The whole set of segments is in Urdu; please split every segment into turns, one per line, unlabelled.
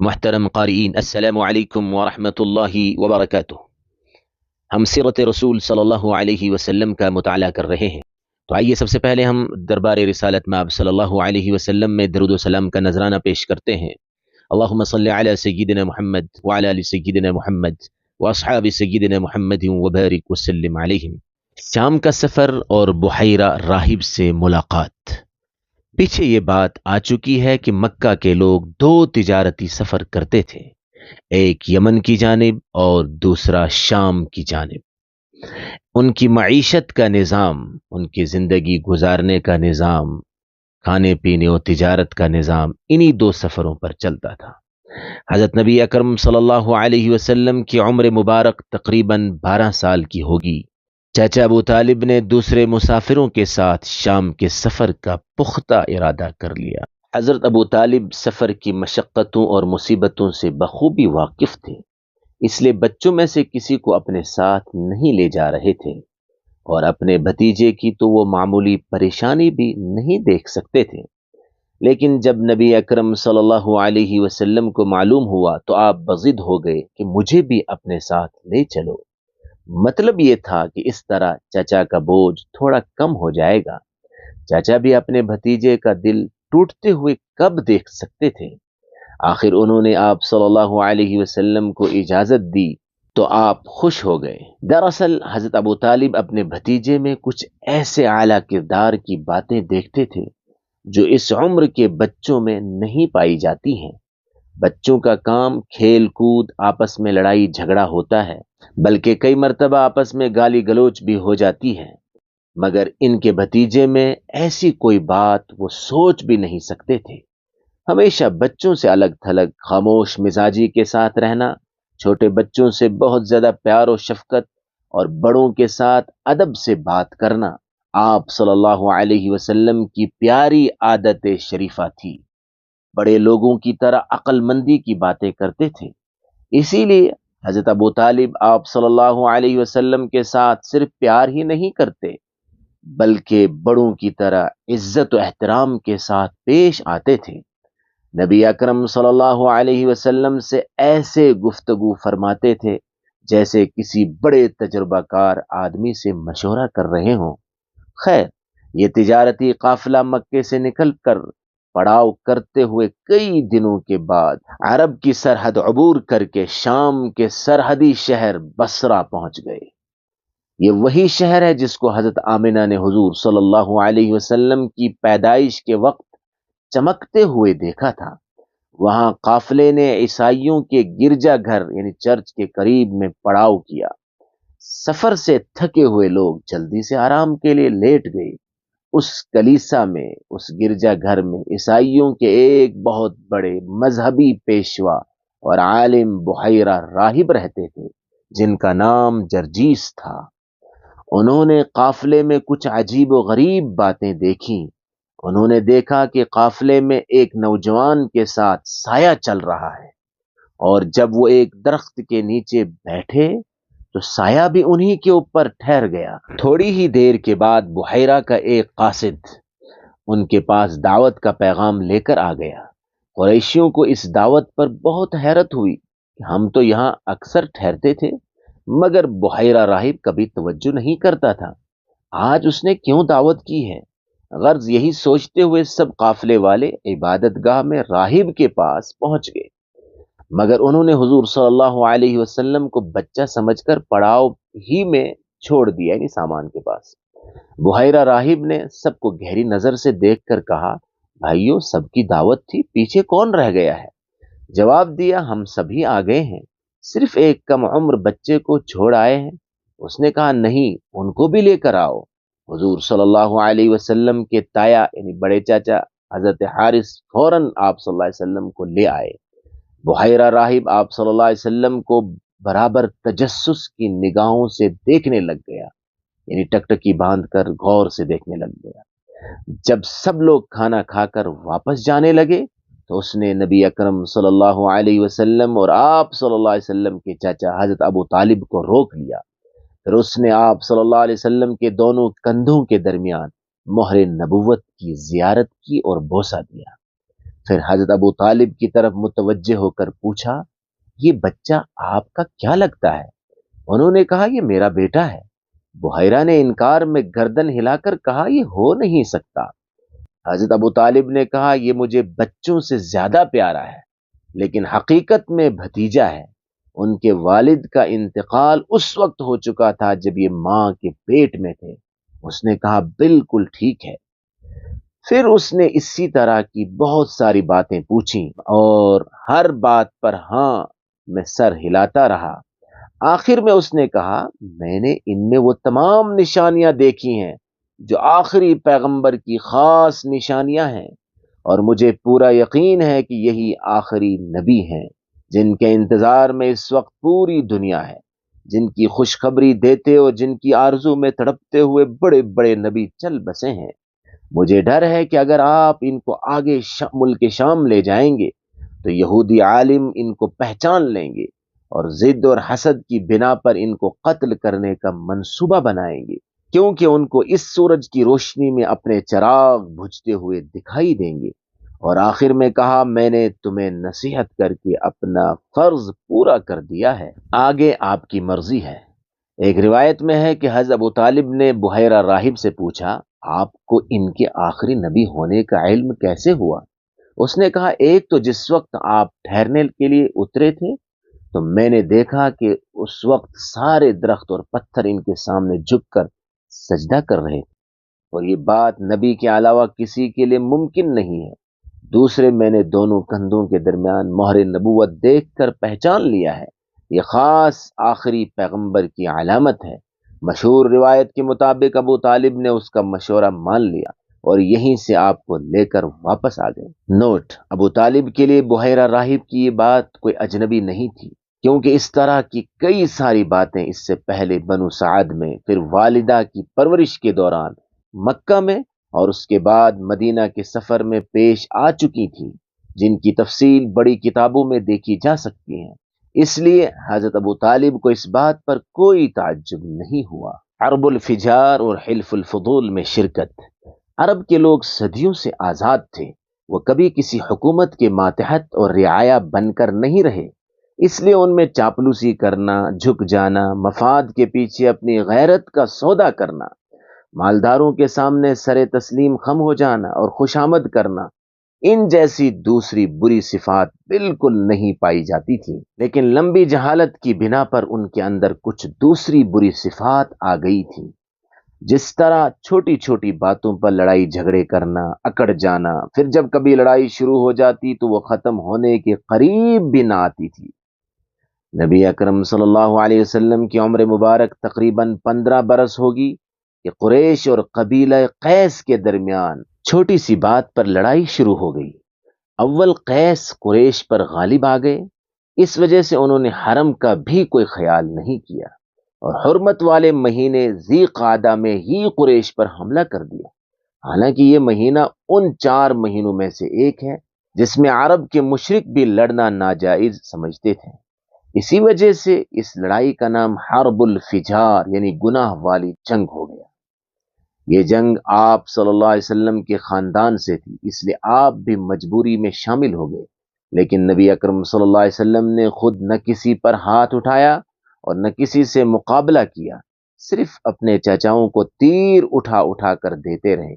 محترم قارئین، السلام علیکم ورحمۃ اللہ وبرکاتہ۔ ہم سیرت رسول صلی اللہ علیہ وسلم کا مطالعہ کر رہے ہیں، تو آئیے سب سے پہلے ہم دربار رسالت مآب صلی اللہ علیہ وسلم میں درود و سلام کا نذرانہ پیش کرتے ہیں۔ اللہم صلی علی سیدنا محمد وعلی آل سیدنا محمد واصحاب سیدنا محمد وبارک وسلم علیہم۔ شام کا سفر اور بحیرہ راہب سے ملاقات۔ پیچھے یہ بات آ چکی ہے کہ مکہ کے لوگ دو تجارتی سفر کرتے تھے، ایک یمن کی جانب اور دوسرا شام کی جانب۔ ان کی معیشت کا نظام، ان کی زندگی گزارنے کا نظام، کھانے پینے اور تجارت کا نظام انہی دو سفروں پر چلتا تھا۔ حضرت نبی اکرم صلی اللہ علیہ وسلم کی عمر مبارک تقریباً 12 سال کی ہوگی۔ چاچا ابو طالب نے دوسرے مسافروں کے ساتھ شام کے سفر کا پختہ ارادہ کر لیا۔ حضرت ابو طالب سفر کی مشقتوں اور مصیبتوں سے بخوبی واقف تھے، اس لیے بچوں میں سے کسی کو اپنے ساتھ نہیں لے جا رہے تھے، اور اپنے بھتیجے کی تو وہ معمولی پریشانی بھی نہیں دیکھ سکتے تھے۔ لیکن جب نبی اکرم صلی اللہ علیہ وسلم کو معلوم ہوا تو آپ بضد ہو گئے کہ مجھے بھی اپنے ساتھ لے چلو۔ مطلب یہ تھا کہ اس طرح چچا کا بوجھ تھوڑا کم ہو جائے گا۔ چچا بھی اپنے بھتیجے کا دل ٹوٹتے ہوئے کب دیکھ سکتے تھے؟ آخر انہوں نے آپ صلی اللہ علیہ وسلم کو اجازت دی تو آپ خوش ہو گئے۔ دراصل حضرت ابو طالب اپنے بھتیجے میں کچھ ایسے اعلیٰ کردار کی باتیں دیکھتے تھے جو اس عمر کے بچوں میں نہیں پائی جاتی ہیں۔ بچوں کا کام کھیل کود، آپس میں لڑائی جھگڑا ہوتا ہے، بلکہ کئی مرتبہ آپس میں گالی گلوچ بھی ہو جاتی ہے، مگر ان کے بھتیجے میں ایسی کوئی بات وہ سوچ بھی نہیں سکتے تھے۔ ہمیشہ بچوں سے الگ تھلگ، خاموش مزاجی کے ساتھ رہنا، چھوٹے بچوں سے بہت زیادہ پیار و شفقت اور بڑوں کے ساتھ ادب سے بات کرنا آپ صلی اللہ علیہ وسلم کی پیاری عادت شریفہ تھی۔ بڑے لوگوں کی طرح عقل مندی کی باتیں کرتے تھے، اسی لیے حضرت ابو طالب آپ صلی اللہ علیہ وسلم کے ساتھ صرف پیار ہی نہیں کرتے، بلکہ بڑوں کی طرح عزت و احترام کے ساتھ پیش آتے تھے۔ نبی اکرم صلی اللہ علیہ وسلم سے ایسے گفتگو فرماتے تھے جیسے کسی بڑے تجربہ کار آدمی سے مشورہ کر رہے ہوں۔ خیر، یہ تجارتی قافلہ مکے سے نکل کر پڑاؤ کرتے ہوئے کئی دنوں کے بعد عرب کی سرحد عبور کر کے شام کے سرحدی شہر بصرہ پہنچ گئے۔ یہ وہی شہر ہے جس کو حضرت آمنہ نے حضور صلی اللہ علیہ وسلم کی پیدائش کے وقت چمکتے ہوئے دیکھا تھا۔ وہاں قافلے نے عیسائیوں کے گرجا گھر یعنی چرچ کے قریب میں پڑاؤ کیا۔ سفر سے تھکے ہوئے لوگ جلدی سے آرام کے لیے لیٹ گئے۔ اس کلیسا میں، اس گرجا گھر میں عیسائیوں کے ایک بہت بڑے مذہبی پیشوا اور عالم بحیرہ راہب رہتے تھے جن کا نام جرجیس تھا۔ انہوں نے قافلے میں کچھ عجیب و غریب باتیں دیکھیں۔ انہوں نے دیکھا کہ قافلے میں ایک نوجوان کے ساتھ سایہ چل رہا ہے، اور جب وہ ایک درخت کے نیچے بیٹھے تو سایہ بھی انہی کے اوپر ٹھہر گیا۔ تھوڑی ہی دیر کے بعد بحیرہ کا ایک قاصد ان کے پاس دعوت کا پیغام لے کر آ گیا۔ قریشیوں کو اس دعوت پر بہت حیرت ہوئی کہ ہم تو یہاں اکثر ٹھہرتے تھے، مگر بحیرہ راہب کبھی توجہ نہیں کرتا تھا، آج اس نے کیوں دعوت کی ہے؟ غرض یہی سوچتے ہوئے سب قافلے والے عبادت گاہ میں راہب کے پاس پہنچ گئے، مگر انہوں نے حضور صلی اللہ علیہ وسلم کو بچہ سمجھ کر پڑاؤ ہی میں چھوڑ دیا، یعنی سامان کے پاس۔ بحیرہ راہب نے سب کو گہری نظر سے دیکھ کر کہا، بھائیو، سب کی دعوت تھی، پیچھے کون رہ گیا ہے؟ جواب دیا، ہم سبھی آ گئے ہیں، صرف ایک کم عمر بچے کو چھوڑ آئے ہیں۔ اس نے کہا، نہیں، ان کو بھی لے کر آؤ۔ حضور صلی اللہ علیہ وسلم کے تایا یعنی بڑے چاچا حضرت حارث فوراً آپ صلی اللہ علیہ وسلم کو لے آئے۔ بحیرہ راہب آپ صلی اللہ علیہ وسلم کو برابر تجسس کی نگاہوں سے دیکھنے لگ گیا، یعنی ٹکٹکی باندھ کر غور سے دیکھنے لگ گیا۔ جب سب لوگ کھانا کھا کر واپس جانے لگے تو اس نے نبی اکرم صلی اللہ علیہ وسلم اور آپ صلی اللہ علیہ وسلم کے چاچا حضرت ابو طالب کو روک لیا۔ پھر اس نے آپ صلی اللہ علیہ وسلم کے دونوں کندھوں کے درمیان مہر نبوت کی زیارت کی اور بوسہ دیا۔ پھر حضرت ابو طالب کی طرف متوجہ ہو کر پوچھا، یہ بچہ آپ کا کیا لگتا ہے؟ انہوں نے کہا، یہ میرا بیٹا ہے۔ بحیرہ نے انکار میں گردن ہلا کر کہا، یہ ہو نہیں سکتا۔ حضرت ابو طالب نے کہا، یہ مجھے بچوں سے زیادہ پیارا ہے، لیکن حقیقت میں بھتیجا ہے۔ ان کے والد کا انتقال اس وقت ہو چکا تھا جب یہ ماں کے پیٹ میں تھے۔ اس نے کہا، بالکل ٹھیک ہے۔ پھر اس نے اسی طرح کی بہت ساری باتیں پوچھیں اور ہر بات پر ہاں میں سر ہلاتا رہا۔ آخر میں اس نے کہا، میں نے ان میں وہ تمام نشانیاں دیکھی ہیں جو آخری پیغمبر کی خاص نشانیاں ہیں، اور مجھے پورا یقین ہے کہ یہی آخری نبی ہیں جن کے انتظار میں اس وقت پوری دنیا ہے، جن کی خوشخبری دیتے اور جن کی آرزو میں تڑپتے ہوئے بڑے بڑے نبی چل بسے ہیں۔ مجھے ڈر ہے کہ اگر آپ ان کو آگے ملک شام لے جائیں گے تو یہودی عالم ان کو پہچان لیں گے اور ضد اور حسد کی بنا پر ان کو قتل کرنے کا منصوبہ بنائیں گے، کیونکہ ان کو اس سورج کی روشنی میں اپنے چراغ بجھتے ہوئے دکھائی دیں گے۔ اور آخر میں کہا، میں نے تمہیں نصیحت کر کے اپنا فرض پورا کر دیا ہے، آگے آپ کی مرضی ہے۔ ایک روایت میں ہے کہ حضرت ابو طالب نے بحیرہ راہب سے پوچھا، آپ کو ان کے آخری نبی ہونے کا علم کیسے ہوا؟ اس نے کہا، ایک تو جس وقت آپ ٹھہرنے کے لیے اترے تھے تو میں نے دیکھا کہ اس وقت سارے درخت اور پتھر ان کے سامنے جھک کر سجدہ کر رہے تھے، اور یہ بات نبی کے علاوہ کسی کے لیے ممکن نہیں ہے۔ دوسرے، میں نے دونوں کندھوں کے درمیان مہر نبوت دیکھ کر پہچان لیا ہے، یہ خاص آخری پیغمبر کی علامت ہے۔ مشہور روایت کے مطابق ابو طالب نے اس کا مشورہ مان لیا اور یہیں سے آپ کو لے کر واپس آ گئے۔ نوٹ: ابو طالب کے لیے بحیرہ راہب کی یہ بات کوئی اجنبی نہیں تھی، کیونکہ اس طرح کی کئی ساری باتیں اس سے پہلے بنو سعد میں، پھر والدہ کی پرورش کے دوران مکہ میں، اور اس کے بعد مدینہ کے سفر میں پیش آ چکی تھیں، جن کی تفصیل بڑی کتابوں میں دیکھی جا سکتی ہیں۔ اس لیے حضرت ابو طالب کو اس بات پر کوئی تعجب نہیں ہوا۔ حرب الفجار اور حلف الفضول میں شرکت۔ عرب کے لوگ صدیوں سے آزاد تھے، وہ کبھی کسی حکومت کے ماتحت اور رعایا بن کر نہیں رہے، اس لیے ان میں چاپلوسی کرنا، جھک جانا، مفاد کے پیچھے اپنی غیرت کا سودا کرنا، مالداروں کے سامنے سر تسلیم خم ہو جانا اور خوشامد کرنا، ان جیسی دوسری بری صفات بالکل نہیں پائی جاتی تھی۔ لیکن لمبی جہالت کی بنا پر ان کے اندر کچھ دوسری بری صفات آ گئی تھی، جس طرح چھوٹی چھوٹی باتوں پر لڑائی جھگڑے کرنا، اکڑ جانا، پھر جب کبھی لڑائی شروع ہو جاتی تو وہ ختم ہونے کے قریب بھی نہ آتی تھی۔ نبی اکرم صلی اللہ علیہ وسلم کی عمر مبارک تقریباً 15 برس ہوگی کہ قریش اور قبیلہ قیس کے درمیان چھوٹی سی بات پر لڑائی شروع ہو گئی۔ اول قیس قریش پر غالب آ گئے، اس وجہ سے انہوں نے حرم کا بھی کوئی خیال نہیں کیا اور حرمت والے مہینے ذی قعدہ میں ہی قریش پر حملہ کر دیا۔ حالانکہ یہ مہینہ ان 4 مہینوں میں سے ایک ہے جس میں عرب کے مشرک بھی لڑنا ناجائز سمجھتے تھے۔ اسی وجہ سے اس لڑائی کا نام حرب الفجار یعنی گناہ والی جنگ ہو گیا۔ یہ جنگ آپ صلی اللہ علیہ وسلم کے خاندان سے تھی، اس لیے آپ بھی مجبوری میں شامل ہو گئے، لیکن نبی اکرم صلی اللہ علیہ وسلم نے خود نہ کسی پر ہاتھ اٹھایا اور نہ کسی سے مقابلہ کیا، صرف اپنے چچاؤں کو تیر اٹھا اٹھا کر دیتے رہے۔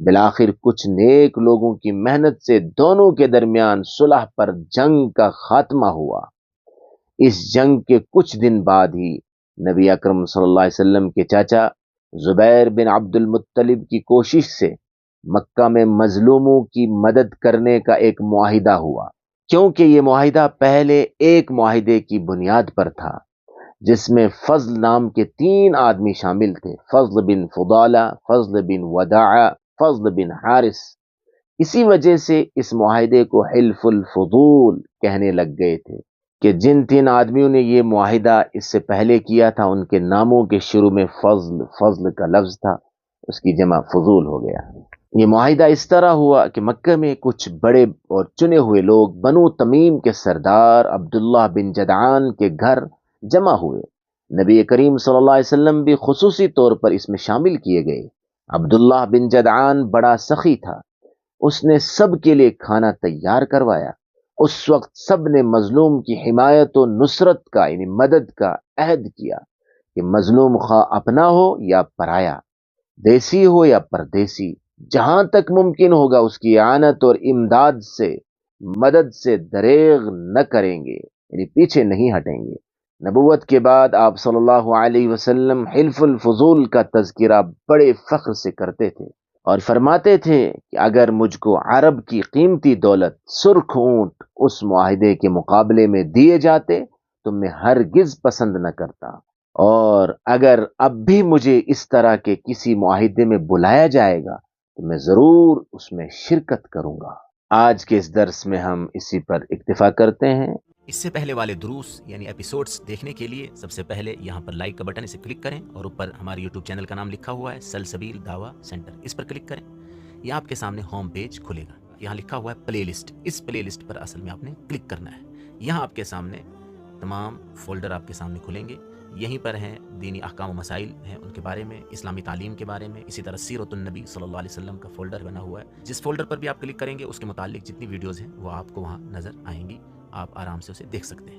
بالآخر کچھ نیک لوگوں کی محنت سے دونوں کے درمیان صلح پر جنگ کا خاتمہ ہوا۔ اس جنگ کے کچھ دن بعد ہی نبی اکرم صلی اللہ علیہ وسلم کے چاچا زبیر بن عبد المطلب کی کوشش سے مکہ میں مظلوموں کی مدد کرنے کا ایک معاہدہ ہوا، کیونکہ یہ معاہدہ پہلے ایک معاہدے کی بنیاد پر تھا جس میں فضل نام کے 3 آدمی شامل تھے، فضل بن فضالہ، فضل بن وداع، فضل بن حارث۔ اسی وجہ سے اس معاہدے کو حلف الفضول کہنے لگ گئے تھے کہ جن 3 آدمیوں نے یہ معاہدہ اس سے پہلے کیا تھا ان کے ناموں کے شروع میں فضل کا لفظ تھا، اس کی جمع فضول ہو گیا۔ یہ معاہدہ اس طرح ہوا کہ مکہ میں کچھ بڑے اور چنے ہوئے لوگ بنو تمیم کے سردار عبداللہ بن جدعان کے گھر جمع ہوئے۔ نبی کریم صلی اللہ علیہ وسلم بھی خصوصی طور پر اس میں شامل کیے گئے۔ عبداللہ بن جدعان بڑا سخی تھا، اس نے سب کے لیے کھانا تیار کروایا۔ اس وقت سب نے مظلوم کی حمایت و نصرت کا یعنی مدد کا عہد کیا کہ مظلوم خواہ اپنا ہو یا پرایا، دیسی ہو یا پردیسی، جہاں تک ممکن ہوگا اس کی اعانت اور امداد سے، مدد سے دریغ نہ کریں گے، یعنی پیچھے نہیں ہٹیں گے۔ نبوت کے بعد آپ صلی اللہ علیہ وسلم حلف الفضول کا تذکرہ بڑے فخر سے کرتے تھے اور فرماتے تھے کہ اگر مجھ کو عرب کی قیمتی دولت سرخ اونٹ اس معاہدے کے مقابلے میں دیے جاتے تو میں ہرگز پسند نہ کرتا، اور اگر اب بھی مجھے اس طرح کے کسی معاہدے میں بلایا جائے گا تو میں ضرور اس میں شرکت کروں گا۔ آج کے اس درس میں ہم اسی پر اکتفا کرتے ہیں۔
اس سے پہلے والے دروس یعنی ایپیسوڈز دیکھنے کے لیے سب سے پہلے یہاں پر لائک کا بٹن اسے کلک کریں اور اوپر ہمارے یوٹیوب چینل کا نام لکھا ہوا ہے سلسبیل دعویٰ سینٹر، اس پر کلک کریں۔ یہ آپ کے سامنے ہوم پیج کھلے گا، یہاں لکھا ہوا ہے پلے لسٹ، اس پلے لسٹ پر اصل میں آپ نے کلک کرنا ہے۔ یہاں آپ کے سامنے تمام فولڈر آپ کے سامنے کھلیں گے، یہیں پر ہیں دینی احکام و مسائل ہیں ان کے بارے میں، اسلامی تعلیم کے بارے میں، اسی طرح سیرت النبی صلی اللہ علیہ وسلم کا فولڈر بنا ہوا ہے۔ جس فولڈر پر بھی آپ کلک کریں گے اس کے متعلق جتنی ویڈیوز ہیں وہ آپ کو وہاں نظر آئیں گی، آپ آرام سے اسے دیکھ سکتے ہیں۔